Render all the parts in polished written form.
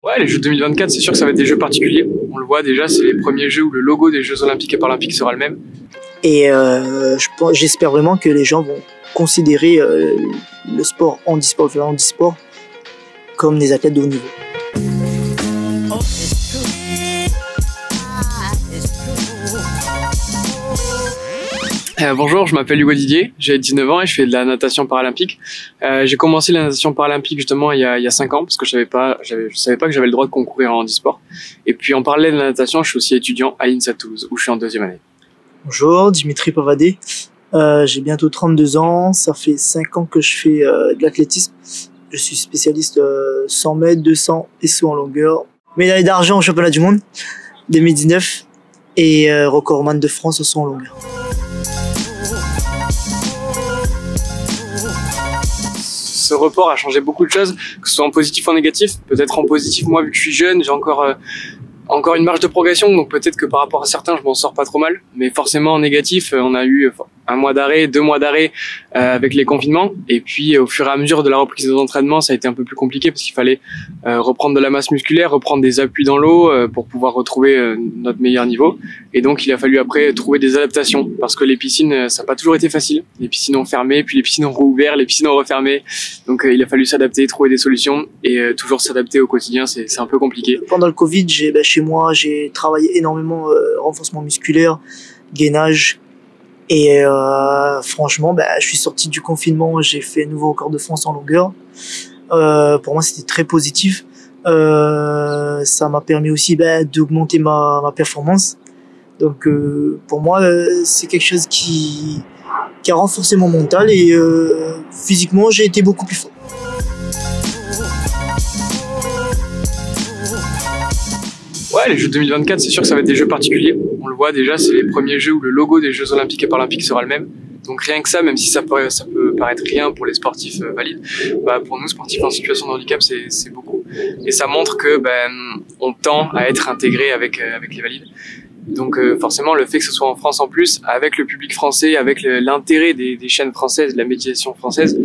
Ouais, les Jeux 2024, c'est sûr que ça va être des jeux particuliers. On le voit déjà, c'est les premiers jeux où le logo des Jeux Olympiques et Paralympiques sera le même. Et j'espère vraiment que les gens vont considérer le sport handisport comme des athlètes de haut niveau. Bonjour, je m'appelle Hugo Didier, j'ai 19 ans et je fais de la natation paralympique. J'ai commencé la natation paralympique justement il y a 5 ans parce que je savais pas que j'avais le droit de concourir en handisport. Et puis en parallèle de la natation, je suis aussi étudiant à l'INSA Toulouse où je suis en 2e année. Bonjour, Dimitri Pavadé. J'ai bientôt 32 ans, ça fait 5 ans que je fais de l'athlétisme. Je suis spécialiste 100 mètres, 200 et saut en longueur. Médaille d'argent au championnat du monde 2019 et recordman de France au saut en longueur. Ce report a changé beaucoup de choses, que ce soit en positif ou en négatif. Peut-être en positif, moi, vu que je suis jeune, j'ai encore une marge de progression, donc peut-être que par rapport à certains, je m'en sors pas trop mal. Mais forcément, en négatif, on a eu 1 mois d'arrêt, 2 mois d'arrêt avec les confinements. Et puis, au fur et à mesure de la reprise des entraînements, ça a été un peu plus compliqué parce qu'il fallait reprendre de la masse musculaire, reprendre des appuis dans l'eau pour pouvoir retrouver notre meilleur niveau. Et donc, il a fallu après trouver des adaptations parce que les piscines, ça n'a pas toujours été facile. Les piscines ont fermé, puis les piscines ont rouvert, les piscines ont refermé. Donc, il a fallu s'adapter, trouver des solutions et toujours s'adapter au quotidien, c'est un peu compliqué. Pendant le Covid, chez moi, j'ai travaillé énormément renforcement musculaire, gainage. Et franchement, je suis sorti du confinement, j'ai fait un nouveau record de France en longueur. Pour moi, c'était très positif. Ça m'a permis aussi d'augmenter ma performance. Donc pour moi, c'est quelque chose qui a renforcé mon mental et physiquement, j'ai été beaucoup plus fort. Ouais, les Jeux 2024, c'est sûr que ça va être des jeux particuliers. On le voit déjà, c'est les premiers jeux où le logo des Jeux Olympiques et Paralympiques sera le même. Donc rien que ça, même si ça peut paraître rien pour les sportifs valides, pour nous, sportifs en situation de handicap, c'est beaucoup. Et ça montre que on tend à être intégré avec les valides. Donc forcément, le fait que ce soit en France en plus, avec le public français, avec l'intérêt des chaînes françaises, de la médiation française,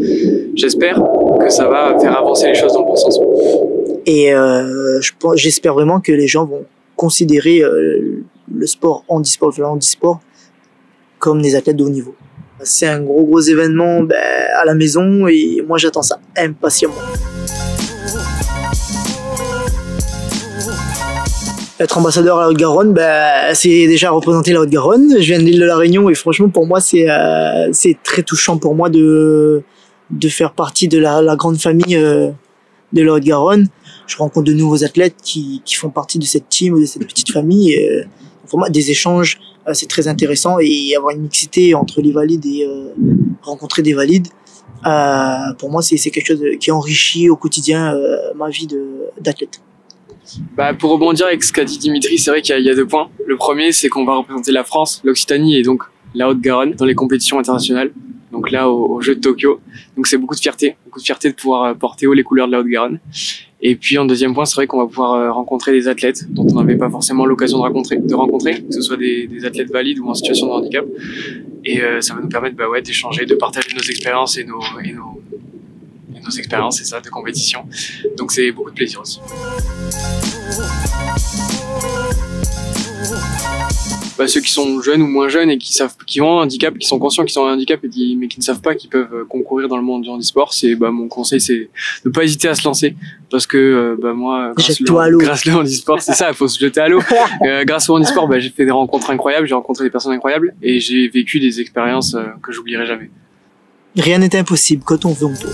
j'espère que ça va faire avancer les choses dans le bon sens. Et j'espère vraiment que les gens vont considérer le sport handisport comme des athlètes de haut niveau. C'est un gros événement à la maison et moi j'attends ça impatiemment. Être ambassadeur à la Haute-Garonne, c'est déjà représenter la Haute-Garonne. Je viens de l'île de la Réunion et franchement pour moi c'est très touchant pour moi de faire partie de la grande famille de la Haute-Garonne. Je rencontre de nouveaux athlètes qui font partie de cette team ou de cette petite famille. Et, pour moi, des échanges, c'est très intéressant et avoir une mixité entre les valides et rencontrer des valides, pour moi, c'est quelque chose qui enrichit au quotidien ma vie d'athlète. Pour rebondir avec ce qu'a dit Dimitri, c'est vrai qu'il y a 2 points. Le premier, c'est qu'on va représenter la France, l'Occitanie et donc la Haute-Garonne dans les compétitions internationales. Donc là, aux Jeux de Tokyo. Donc c'est beaucoup de fierté de pouvoir porter haut les couleurs de la Haute-Garonne. Et puis en 2e point, c'est vrai qu'on va pouvoir rencontrer des athlètes dont on n'avait pas forcément l'occasion de rencontrer, que ce soit des athlètes valides ou en situation de handicap. Et ça va nous permettre d'échanger, de partager nos expériences et nos expériences, c'est ça, de compétition. Donc c'est beaucoup de plaisir aussi. Ceux qui sont jeunes ou moins jeunes et qui ont un handicap, qui sont conscients qu'ils ont un handicap mais qui ne savent pas qu'ils peuvent concourir dans le monde du handisport, mon conseil c'est de ne pas hésiter à se lancer parce que moi grâce au handisport, c'est ça, il faut se jeter à l'eau. Grâce au handisport, j'ai fait des rencontres incroyables, j'ai rencontré des personnes incroyables et j'ai vécu des expériences que j'oublierai jamais. Rien n'est impossible, quand on veut on peut.